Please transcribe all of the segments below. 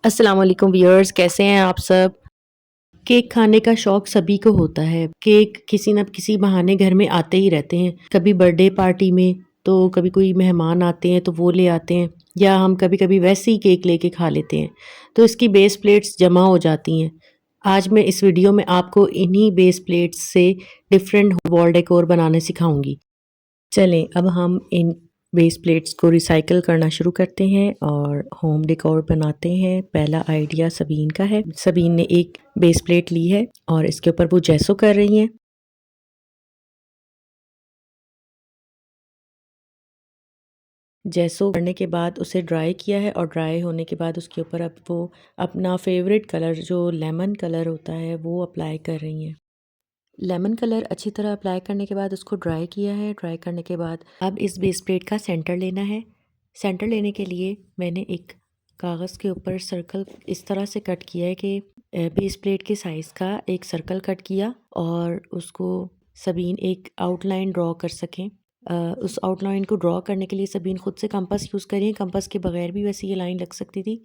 अस्सलाम वालेकुम व्यूअर्स, कैसे हैं आप सब। केक खाने का शौक सभी को होता है। केक किसी न किसी बहाने घर में आते ही रहते हैं। कभी बर्थडे पार्टी में, तो कभी कोई मेहमान आते हैं तो वो ले आते हैं, या हम कभी कभी वैसे ही केक लेके खा लेते हैं। तो इसकी बेस प्लेट्स जमा हो जाती हैं। आज मैं इस वीडियो में आपको इन्हीं बेस प्लेट्स से डिफरेंट वॉल डेकोर बनाने सिखाऊंगी। चलें अब हम इन वेस्ट प्लेट्स को रिसाइकिल करना शुरू करते हैं और होम डेकोर बनाते हैं। पहला आइडिया सबीन का है। सबीन ने एक बेस प्लेट ली है और इसके ऊपर वो जैसो कर रही हैं। जैसो करने के बाद उसे ड्राई किया है और ड्राई होने के बाद उसके ऊपर अब वो अपना फेवरेट कलर जो लेमन कलर होता है वो अप्लाई कर रही हैं। लेमन कलर अच्छी तरह अप्लाई करने के बाद उसको ड्राई किया है। ड्राई करने के बाद अब इस बेस प्लेट का सेंटर लेना है। सेंटर लेने के लिए मैंने एक कागज़ के ऊपर सर्कल इस तरह से कट किया है कि बेस प्लेट के साइज़ का एक सर्कल कट किया और उसको सबीन एक आउटलाइन ड्रॉ कर सकें। उस आउटलाइन को ड्रॉ करने के लिए सबीन खुद से कंपास यूज़ करें। कंपास के बगैर भी वैसे ये लाइन लग सकती थी।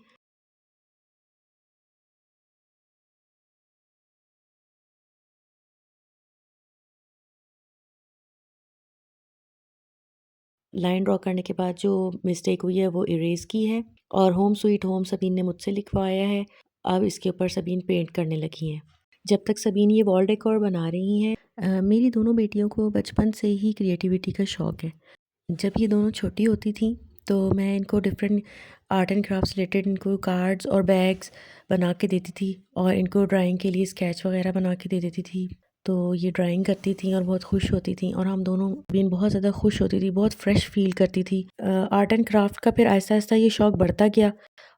लाइन ड्रॉ करने के बाद जो मिस्टेक हुई है वो इरेज़ की है और होम स्वीट होम सबीन ने मुझसे लिखवाया है। अब इसके ऊपर सबीन पेंट करने लगी हैं। जब तक सबीन ये वॉल डेकोर बना रही हैं, मेरी दोनों बेटियों को बचपन से ही क्रिएटिविटी का शौक़ है। जब ये दोनों छोटी होती थीं तो मैं इनको different art and craft related इनको कार्ड्स और बैग्स बना के देती थी और इनको ड्राइंग के लिए स्केच वगैरह बना के दे देती थी। तो ये ड्राइंग करती थी और बहुत खुश होती थी और हम दोनों भी बहुत ज़्यादा खुश होती थी, बहुत फ्रेश फील करती थी। आर्ट एंड क्राफ्ट का फिर आहिस्ता आहिस्ता ये शौक़ बढ़ता गया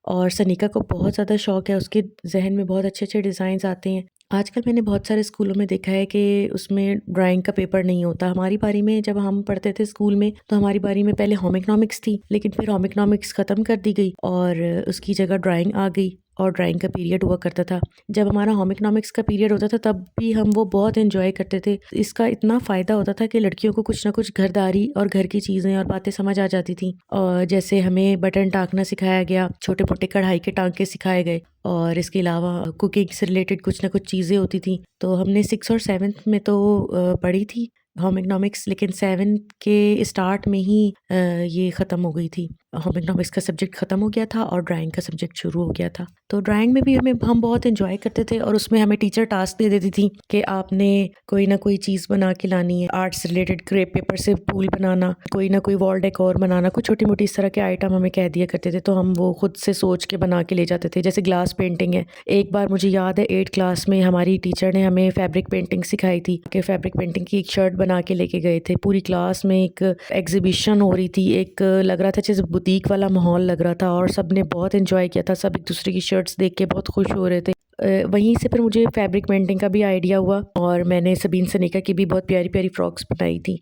और सनीका को बहुत ज़्यादा शौक़ है। उसके जहन में बहुत अच्छे अच्छे डिज़ाइंस आते हैं। आजकल मैंने बहुत सारे स्कूलों में देखा है कि उसमें ड्राइंग का पेपर नहीं होता। हमारी बारी में जब हम पढ़ते थे स्कूल में तो हमारी बारी में पहले होम इकोनॉमिक्स थी, लेकिन फिर होम इकोनॉमिक्स ख़त्म कर दी गई और उसकी जगह ड्राइंग आ गई और ड्राइंग का पीरियड हुआ करता था। जब हमारा होम इकोनॉमिक्स का पीरियड होता था तब भी हम वो बहुत एंजॉय करते थे। इसका इतना फ़ायदा होता था कि लड़कियों को कुछ ना कुछ घरदारी और घर की चीज़ें और बातें समझ आ जाती थी। और जैसे हमें बटन टाँकना सिखाया गया, छोटे मोटे कढ़ाई के टाँके सिखाए गए और इसके अलावा कुकिंग से रिलेटेड कुछ ना कुछ चीज़ें होती थी। तो हमने 6 और 7th में तो पढ़ी थी होम इकोनॉमिक्स, लेकिन 7th के स्टार्ट में ही ये ख़त्म हो गई थी। होम इकोनॉमिक्स का सब्जेक्ट ख़त्म हो गया था और ड्राइंग का सब्जेक्ट शुरू हो गया था। तो ड्राइंग में भी हम बहुत एंजॉय करते थे और उसमें हमें टीचर टास्क दे देती थी कि आपने कोई ना कोई चीज़ बना के लानी है। आर्ट से रिलेटेड क्रेप पेपर से फूल बनाना, कोई ना कोई वॉल डेकोर बनाना, कुछ छोटी मोटी इस तरह के आइटम हमें कह दिया करते थे। तो हम वो खुद से सोच के बना के ले जाते थे। जैसे ग्लास पेंटिंग है, एक बार मुझे याद है 8th क्लास में हमारी टीचर ने हमें फैब्रिक पेंटिंग सिखाई थी कि फैब्रिक पेंटिंग की एक शर्ट बना के लेके गए थे। पूरी क्लास में एक एग्जीबिशन हो रही थी, एक लग रहा था जैसे बुटीक वाला माहौल लग रहा था और सब ने बहुत एंजॉय किया था। सब एक दूसरे की शर्ट्स देख के बहुत खुश हो रहे थे। वहीं से फिर मुझे फैब्रिक पेंटिंग का भी आइडिया हुआ और मैंने सबीन सनीका की भी बहुत प्यारी प्यारी फ्रॉक्स बनाई थी।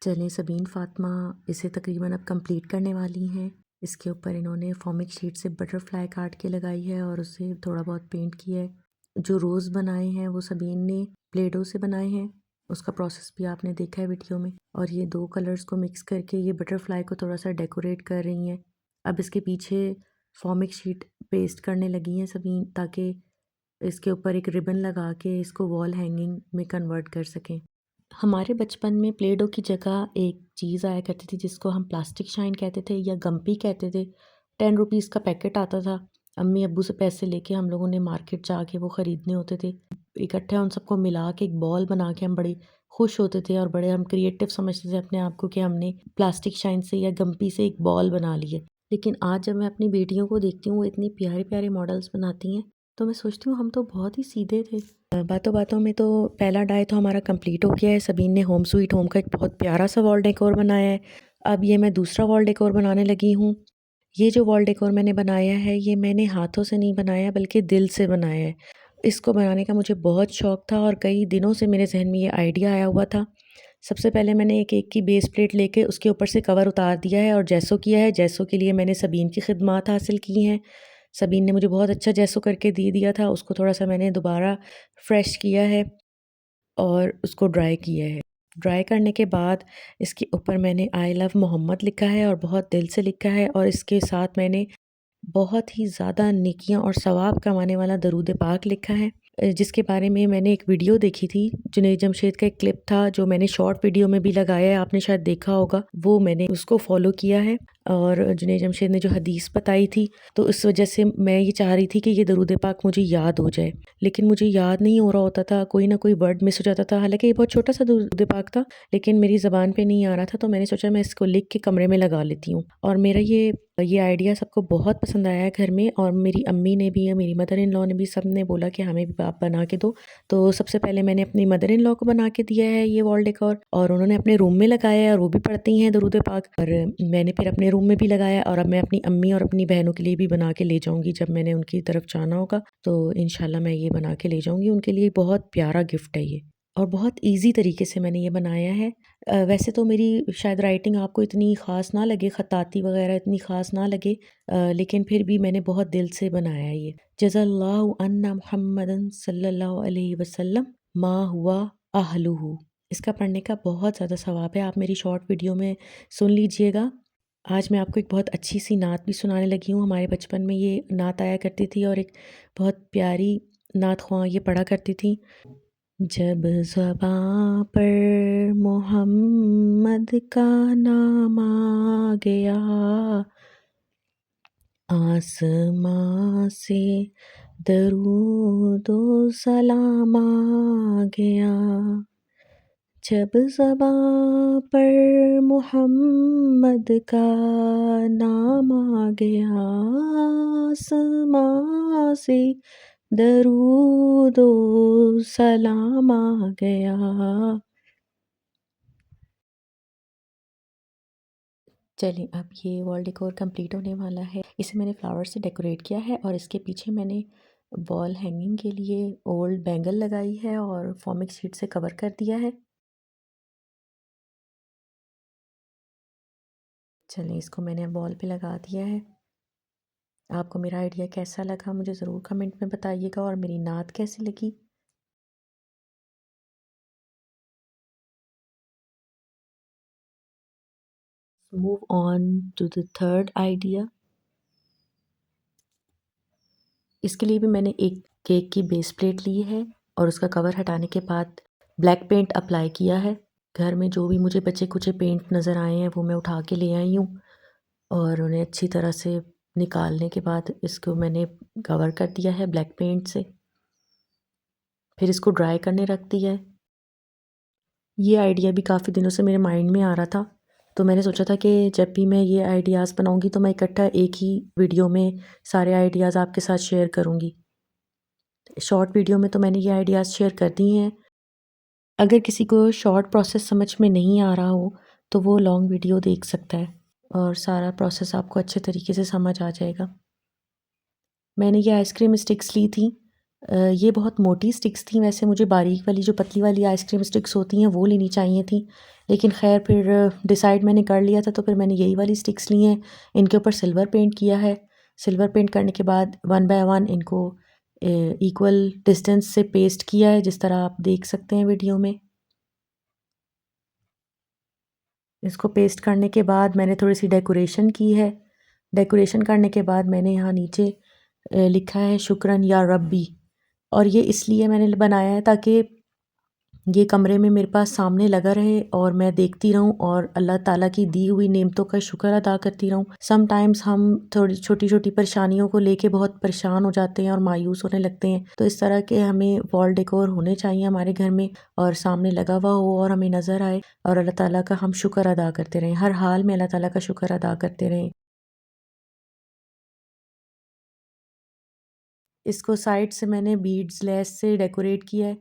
चलिए सबीन फ़ातिमा इसे तकरीबन अब कंप्लीट करने वाली हैं। इसके ऊपर इन्होंने फॉमिक शीट से बटरफ्लाई काट के लगाई है और उसे थोड़ा बहुत पेंट किया है। जो रोज़ बनाए हैं वो सबीन ने प्ले डो से बनाए हैं। उसका प्रोसेस भी आपने देखा है वीडियो में। और ये दो कलर्स को मिक्स करके ये बटरफ्लाई को थोड़ा सा डेकोरेट कर रही हैं। अब इसके पीछे फॉमिक शीट पेस्ट करने लगी हैं सबीन, ताकि इसके ऊपर एक रिबन लगा के इसको वॉल हैंगिंग में कन्वर्ट कर सकें। हमारे बचपन में प्ले डो की जगह एक चीज़ आया करती थी जिसको हम प्लास्टिक शाइन कहते थे या गम्पी कहते थे। 10 रुपीज़ का पैकेट आता था। अम्मी अब्बू से पैसे लेके हम लोगों ने मार्केट जाके वो ख़रीदने होते थे। इकट्ठे उन सबको मिला के एक बॉल बना के हम बड़े खुश होते थे और बड़े हम क्रिएटिव समझते थे अपने आप को कि हमने प्लास्टिक शाइन से या गम्पी से एक बॉल बना ली है। लेकिन आज जब मैं अपनी बेटियों को देखती हूँ वो इतनी प्यारे प्यारे मॉडल्स बनाती हैं, तो मैं सोचती हूँ हम तो बहुत ही सीधे थे। बातों बातों में तो पहला डाई तो हमारा कंप्लीट हो गया है। सबीन ने होम स्वीट होम का एक बहुत प्यारा सा वॉल डेकोर बनाया है। अब ये मैं दूसरा वॉल डेकोर बनाने लगी हूँ। ये जो वॉल डेकोर मैंने बनाया है ये मैंने हाथों से नहीं बनाया बल्कि दिल से बनाया है। इसको बनाने का मुझे बहुत शौक़ था और कई दिनों से मेरे जहन में ये आइडिया आया हुआ था। सबसे पहले मैंने एक केक की बेस प्लेट लेके उसके ऊपर से कवर उतार दिया है और जैसो किया है। जैसो के लिए मैंने सबीन की खिदमात हासिल की हैं। सबीन ने मुझे बहुत अच्छा जैसो करके दे दिया था। उसको थोड़ा सा मैंने दोबारा फ्रेश किया है और उसको ड्राई किया है। ड्राई करने के बाद इसके ऊपर मैंने आई लव मोहम्मद लिखा है और बहुत दिल से लिखा है और इसके साथ मैंने बहुत ही ज़्यादा नेकियां और सवाब कमाने वाला दरूद पाक लिखा है, जिसके बारे में मैंने एक वीडियो देखी थी। जुनैद जमशेद का एक क्लिप था जो मैंने शॉर्ट वीडियो में भी लगाया है, आपने शायद देखा होगा। वो मैंने उसको फॉलो किया है और जुनैद जमशेद ने जो हदीस बताई थी, तो इस वजह से मैं ये चाह रही थी कि ये दरूद पाक मुझे याद हो जाए, लेकिन मुझे याद नहीं हो रहा होता था, कोई ना कोई वर्ड मिस हो जाता था। हालांकि ये बहुत छोटा सा दरूद पाक था, लेकिन मेरी ज़बान पे नहीं आ रहा था, तो मैंने सोचा मैं इसको लिख के कमरे में लगा लेती हूँ। और मेरा ये आइडिया सबको बहुत पसंद आया है घर में, और मेरी अम्मी ने भी, मेरी मदर इन लॉ ने भी, सब ने बोला कि हमें भी आप बना के दो। तो सबसे पहले मैंने अपनी मदर इन लॉ को बना के दिया है ये वॉल डेकोर, और उन्होंने अपने रूम में लगाया है और वो भी पढ़ती हैं दरूद पाक, और मैंने फिर अपने रूम में भी लगाया। और अब मैं अपनी अम्मी और अपनी बहनों के लिए भी बना के ले जाऊँगी, जब मैंने उनकी तरफ जाना होगा तो इंशाल्लाह मैं ये बना के ले जाऊँगी उनके लिए। बहुत प्यारा गिफ्ट है ये, और बहुत ईज़ी तरीके से मैंने ये बनाया है। वैसे तो मेरी शायद राइटिंग आपको इतनी ख़ास ना लगे, ख़त्ताती वग़ैरह इतनी ख़ास ना लगे, लेकिन फिर भी मैंने बहुत दिल से बनाया है ये। जज़ल्लाहु अन्ना मुहम्मदन सल्लल्लाहु अलैहि वसल्लम मा हुआ अहलुहु। इसका पढ़ने का बहुत ज़्यादा सवाब है, आप मेरी शॉर्ट वीडियो में सुन लीजिएगा। आज मैं आपको एक बहुत अच्छी सी नात भी सुनाने लगी हूँ। हमारे बचपन में ये नात आया करती थी, और एक बहुत प्यारी नात ख्वां ये पढ़ा करती थी। जब ज़बां पर मोहम्मद का नाम आ गया, आसमां से दरूद व सलाम आ गया। जब ज़बां पर मोहम्मद का नाम आ गया, आसमां से दरूद व सलाम आ गया। चलिए, अब ये वॉल डेकोर कंप्लीट होने वाला है। इसे मैंने फ्लावर से डेकोरेट किया है, और इसके पीछे मैंने वॉल हैंगिंग के लिए ओल्ड बैंगल लगाई है और फॉमिक शीट से कवर कर दिया है। चलिए, इसको मैंने अब वॉल पे लगा दिया है। आपको मेरा आइडिया कैसा लगा मुझे ज़रूर कमेंट में बताइएगा, और मेरी नात कैसी लगी। Move on to the third idea. इसके लिए भी मैंने एक केक की बेस प्लेट ली है, और उसका कवर हटाने के बाद ब्लैक पेंट अप्लाई किया है। घर में जो भी मुझे बचे कुचे पेंट नज़र आए हैं वो मैं उठा के ले आई हूँ, और उन्हें अच्छी तरह से निकालने के बाद इसको मैंने कवर कर दिया है ब्लैक पेंट से। फिर इसको ड्राई करने रख दिया है। ये आइडिया भी काफ़ी दिनों से मेरे माइंड में आ रहा था, तो मैंने सोचा था कि जब भी मैं ये आइडियाज़ बनाऊँगी तो मैं इकट्ठा एक ही वीडियो में सारे आइडियाज़ आपके साथ शेयर करूँगी। शॉर्ट वीडियो में तो मैंने ये आइडियाज़ शेयर कर दिए हैं। अगर किसी को शॉर्ट प्रोसेस समझ में नहीं आ रहा हो तो वो लॉन्ग वीडियो देख सकता है, और सारा प्रोसेस आपको अच्छे तरीके से समझ आ जाएगा। मैंने ये आइसक्रीम स्टिक्स ली थी। ये बहुत मोटी स्टिक्स थी, वैसे मुझे बारीक वाली जो पतली वाली आइसक्रीम स्टिक्स होती हैं वो लेनी चाहिए थी, लेकिन ख़ैर फिर डिसाइड मैंने कर लिया था, तो फिर मैंने यही वाली स्टिक्स ली हैं। इनके ऊपर सिल्वर पेंट किया है। सिल्वर पेंट करने के बाद 1 बाय 1 इनको इक्वल डिस्टेंस से पेस्ट किया है, जिस तरह आप देख सकते हैं वीडियो में। इसको पेस्ट करने के बाद मैंने थोड़ी-सी डेकोरेशन की है। डेकोरेशन करने के बाद मैंने यहाँ नीचे लिखा है शुक्रन या रब्बी, और ये इसलिए मैंने बनाया है ताकि ये कमरे में मेरे पास सामने लगा रहे और मैं देखती रहूं और अल्लाह ताला की दी हुई नेमतों का शुक्र अदा करती रहूं। समटाइम्स हम थोड़ी छोटी-छोटी परेशानियों को लेके बहुत परेशान हो जाते हैं और मायूस होने लगते हैं, तो इस तरह के हमें वॉल डेकोर होने चाहिए हमारे घर में, और सामने लगा हुआ हो और हमें नज़र आए, और अल्लाह ताला का हम शुक्र अदा करते रहें, हर हाल में अल्लाह ताला का शुक्र अदा करते रहें। इसको साइड से मैंने बीड्स लेस से डेकोरेट किया है।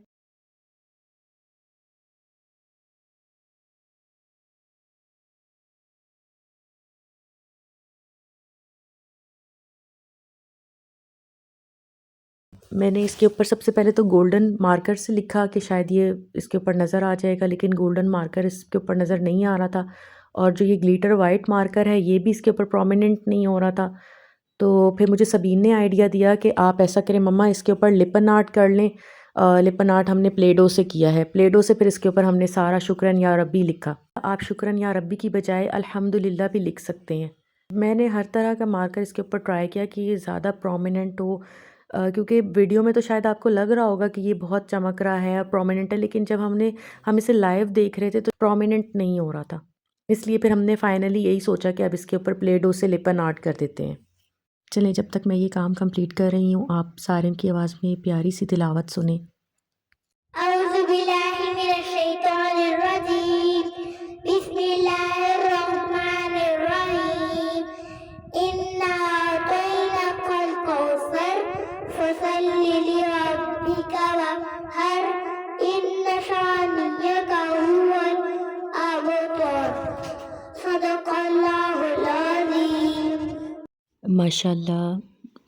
मैंने इसके ऊपर सबसे पहले तो गोल्डन मार्कर से लिखा कि शायद ये इसके ऊपर नज़र आ जाएगा, लेकिन गोल्डन मार्कर इसके ऊपर नज़र नहीं आ रहा था, और जो ये ग्लिटर वाइट मार्कर है ये भी इसके ऊपर प्रोमिनेंट नहीं हो रहा था। तो फिर मुझे सबीन ने आइडिया दिया कि आप ऐसा करें मम्मा, इसके ऊपर लिपन आर्ट कर लें। लिपन आर्ट हमने प्ले डो से किया है। प्ले डो से फिर इसके ऊपर हमने सारा शुक्रन या रब्बी लिखा। आप शुक्रन या रब्बी की बजाय अल्हम्दुलिल्लाह भी लिख सकते हैं। मैंने हर तरह का मार्कर इसके ऊपर ट्राई किया कि ये ज़्यादा प्रोमिनेंट हो, क्योंकि वीडियो में तो शायद आपको लग रहा होगा कि ये बहुत चमक रहा है और प्रोमिनेंट है, लेकिन जब हम इसे लाइव देख रहे थे तो प्रोमिनेंट नहीं हो रहा था। इसलिए फिर हमने फाइनली यही सोचा कि अब इसके ऊपर प्ले डो से लिपन आर्ट कर देते हैं। चलें, जब तक मैं ये काम कंप्लीट कर रही हूँ आप सारिम की आवाज़ में प्यारी सी तिलावत सुने। माशाल्लाह,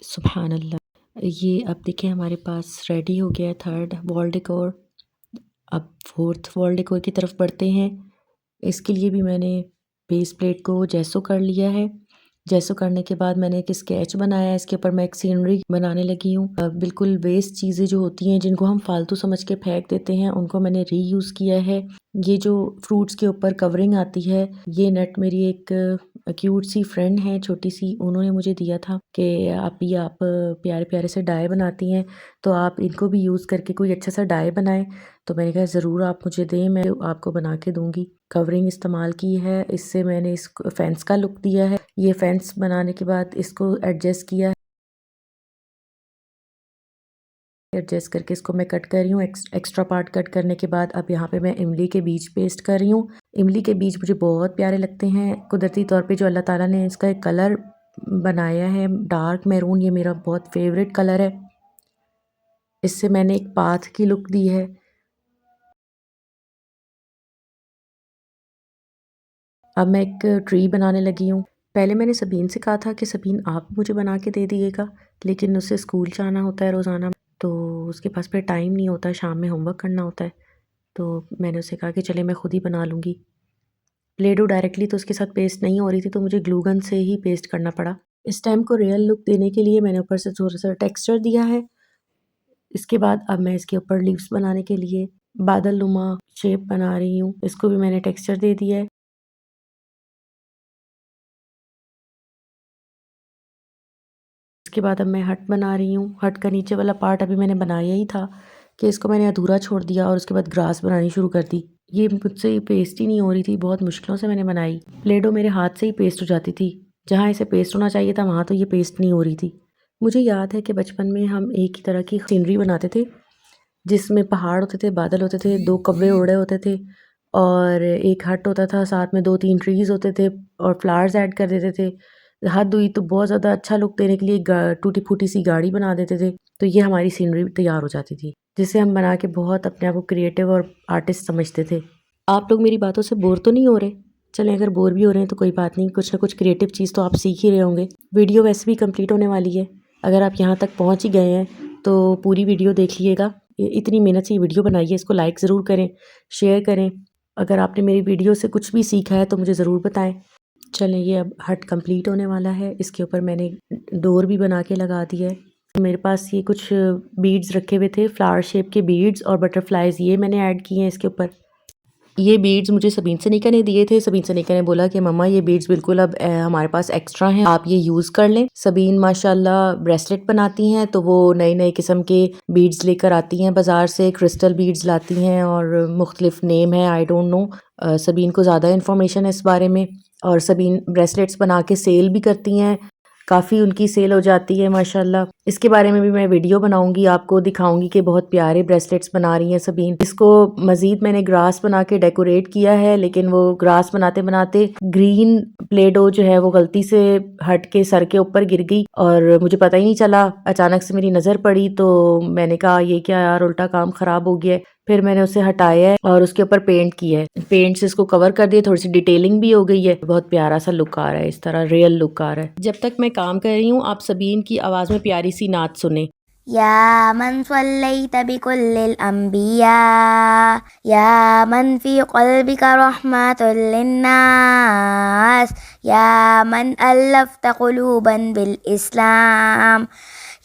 सुभान अल्लाह। ये अब देखिए हमारे पास रेडी हो गया है थर्ड वॉल डेकोर। अब फोर्थ वॉल डेकोर की तरफ बढ़ते हैं। इसके लिए भी मैंने बेस प्लेट को जैसो कर लिया है। जैसो करने के बाद मैंने एक स्केच बनाया है, इसके ऊपर मैं एक सीनरी बनाने लगी हूँ। बिल्कुल वेस्ट चीज़ें जो होती हैं जिनको हम फालतू समझ के फेंक देते हैं, उनको मैंने रीयूज़ किया है। ये जो फ्रूट्स के ऊपर कवरिंग आती है, ये नेट मेरी एक क्यूट सी फ्रेंड है छोटी सी, उन्होंने मुझे दिया था कि आप प्यारे प्यारे से डाई बनाती हैं, तो आप इनको भी यूज़ करके कोई अच्छा सा डाई बनाएं। तो मैंने कहा ज़रूर आप मुझे दें, मैं आपको बना के दूँगी। कवरिंग इस्तेमाल की है, इससे मैंने इस फेंस का लुक दिया है। ये फेंस बनाने के बाद इसको एडजस्ट किया है। एडजस्ट करके इसको मैं कट कर रही हूँ। एक्स्ट्रा पार्ट कट करने के बाद अब यहाँ पे मैं इमली के बीज पेस्ट कर रही हूँ। इमली के बीज मुझे बहुत प्यारे लगते हैं। कुदरती तौर पे जो अल्लाह ताला ने इसका एक कलर बनाया है डार्क मैरून, ये मेरा बहुत फेवरेट कलर है। इससे मैंने एक पाथ की लुक दी है। अब मैं एक ट्री बनाने लगी हूँ। पहले मैंने सबीन से कहा था कि सबीन आप मुझे बना के दे दिएगा, लेकिन उसे स्कूल जाना होता है रोज़ाना, तो उसके पास फिर टाइम नहीं होता, शाम में होमवर्क करना होता है। तो मैंने उससे कहा कि चले मैं खुद ही बना लूँगी। प्ले डो डायरेक्टली तो उसके साथ पेस्ट नहीं हो रही थी, तो मुझे ग्लू गन से ही पेस्ट करना पड़ा। इस टाइम को रियल लुक देने के लिए मैंने ऊपर से थोड़ा-सा टेक्सचर दिया है। इसके बाद अब मैं इसके ऊपर लीव्स बनाने के लिए बादल नुमा शेप बना रही हूँ। इसको भी मैंने टेक्सचर दे दिया है। इसके बाद अब मैं हट बना रही हूँ। हट का नीचे वाला पार्ट अभी मैंने बनाया ही था कि इसको मैंने अधूरा छोड़ दिया और उसके बाद ग्रास बनानी शुरू कर दी। ये मुझसे पेस्ट ही नहीं हो रही थी, बहुत मुश्किलों से मैंने बनाई। प्ले डो मेरे हाथ से ही पेस्ट हो जाती थी। जहाँ इसे पेस्ट होना चाहिए था वहाँ तो ये पेस्ट नहीं हो रही थी। मुझे याद है कि बचपन में हम एक ही तरह की सीनरी बनाते थे, जिसमें पहाड़ होते थे, बादल होते थे, 2 कौवे उड़े होते थे और एक हट होता था, साथ में 2-3 ट्रीज़ होते थे और फ्लावर्स ऐड कर देते थे। हद हुई तो बहुत ज़्यादा अच्छा लुक देने के लिए टूटी-फूटी सी गाड़ी बना देते थे, तो ये हमारी सीनरी तैयार हो जाती थी, जिसे हम बना के बहुत अपने आप को क्रिएटिव और आर्टिस्ट समझते थे। आप लोग मेरी बातों से बोर तो नहीं हो रहे? चलें, अगर बोर भी हो रहे हैं तो कोई बात नहीं, कुछ ना कुछ क्रिएटिव चीज़ तो आप सीख ही रहे होंगे। वीडियो वैसे भी कंप्लीट होने वाली है। अगर आप यहाँ तक पहुँच ही गए हैं तो पूरी वीडियो देखिएगा। इतनी मेहनत से ये वीडियो बनाई है, इसको लाइक ज़रूर करें, शेयर करें। अगर आपने मेरी वीडियो से कुछ भी सीखा है तो मुझे ज़रूर बताएं। चलें, ये अब हट कंप्लीट होने वाला है। इसके ऊपर मैंने डोर भी बना के लगा दिया है। मेरे पास ये कुछ बीड्स रखे हुए थे, फ्लावर शेप के बीड्स और बटरफ्लाइज़, ये मैंने ऐड किए हैं इसके ऊपर। ये बीड्स मुझे सबीन सनीका ने दिए थे। सबीन सनीका ने बोला कि मम्मा ये बीड्स बिल्कुल अब हमारे पास एक्स्ट्रा हैं, आप ये यूज़ कर लें। सबीन माशाल्लाह ब्रेसलेट बनाती हैं, तो वो नए-नए किस्म के बीड्स लेकर आती हैं बाज़ार से, क्रिस्टल बीड्स लाती हैं और मुख्तलिफ नेम है, आई डोंट नो। सबीन को ज़्यादा इन्फॉर्मेशन है इस बारे में और सबीन ब्रेसलेट्स बना के सेल भी करती हैं। काफ़ी उनकी सेल हो जाती है माशाल्लाह। इसके बारे में भी मैं वीडियो बनाऊंगी, आपको दिखाऊंगी कि बहुत प्यारे ब्रेसलेट्स बना रही हैं सबीन। इसको मज़ीद मैंने ग्रास बना के डेकोरेट किया है, लेकिन वो ग्रास बनाते बनाते ग्रीन प्ले डो जो है वो गलती से हट के सर के ऊपर गिर गई और मुझे पता ही नहीं चला। अचानक से मेरी नज़र पड़ी तो मैंने कहा ये क्या यार, उल्टा काम ख़राब हो गया है। फिर मैंने उसे हटाया है और उसके ऊपर पेंट किया है। पेंट से इसको कवर कर दिया, थोड़ी सी डिटेलिंग भी हो गई है। बहुत प्यारा सा लुक आ रहा है, इस तरह रियल लुक आ रहा है। जब तक मैं काम कर रही हूँ आप सबीन की आवाज़ में प्यारी सी नात सुने। या मन सल्लैत बिकुल्लिल अंबिया, या मन फी क़ल्बिका रहमतुल लिन्नास, या मन अल्लफ्त क़ुलूबन बिल इस्लाम,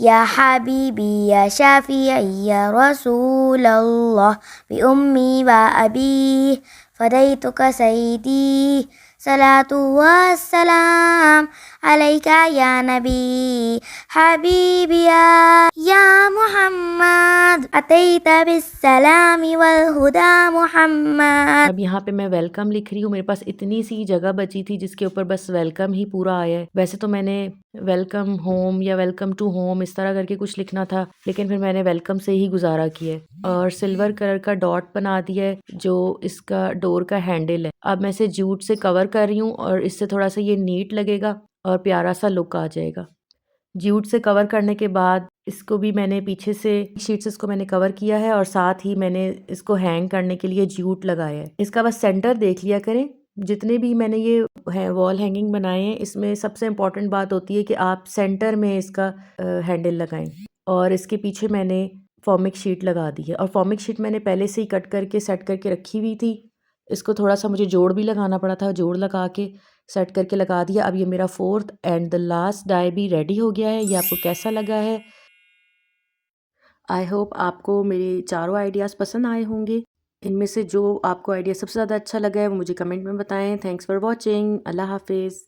या हबीबी या शाफिई या रसूलल्लाह बि उम्मी व अबी फदैतुका सय्यदी सलातु वस्सलाम अलैका या नबी हबीबिया या मुहम्मद अतैता बिस्सलामी वल हुदा मुहम्मद। अब यहाँ पे मैं वेलकम लिख रही हूँ। मेरे पास इतनी सी जगह बची थी जिसके ऊपर बस वेलकम ही पूरा आया है। वैसे तो मैंने वेलकम होम या वेलकम टू होम इस तरह करके कुछ लिखना था, लेकिन फिर मैंने वेलकम से ही गुजारा किया है और सिल्वर कलर का डॉट बना दिया है जो इसका डोर का हैंडल है। अब मैं इसे जूट से कवर कर रही हूँ और इससे थोड़ा सा ये नीट लगेगा और प्यारा सा लुक आ जाएगा। जूट से कवर करने के बाद इसको भी मैंने पीछे से शीट से इसको मैंने कवर किया है और साथ ही मैंने इसको हैंग करने के लिए जूट लगाया है। इसका बस सेंटर देख लिया करें। जितने भी मैंने ये वॉल हैंगिंग बनाए हैं इसमें सबसे इम्पॉर्टेंट बात होती है कि आप सेंटर में इसका हैंडल लगाएं। और इसके पीछे मैंने फॉर्मिक शीट लगा दी है और फॉर्मिक शीट मैंने पहले से ही कट करके सेट करके रखी हुई थी। इसको थोड़ा सा मुझे जोड़ भी लगाना पड़ा था, जोड़ लगा के सेट करके लगा दिया। अब ये मेरा 4th and the last die भी रेडी हो गया है। ये आपको कैसा लगा है? आई होप आपको मेरे चारों आइडियाज़ पसंद आए होंगे। इनमें से जो आपको आइडिया सबसे ज़्यादा अच्छा लगा है वो मुझे कमेंट में बताएं। Thanks for watching. अल्लाह हाफिज़।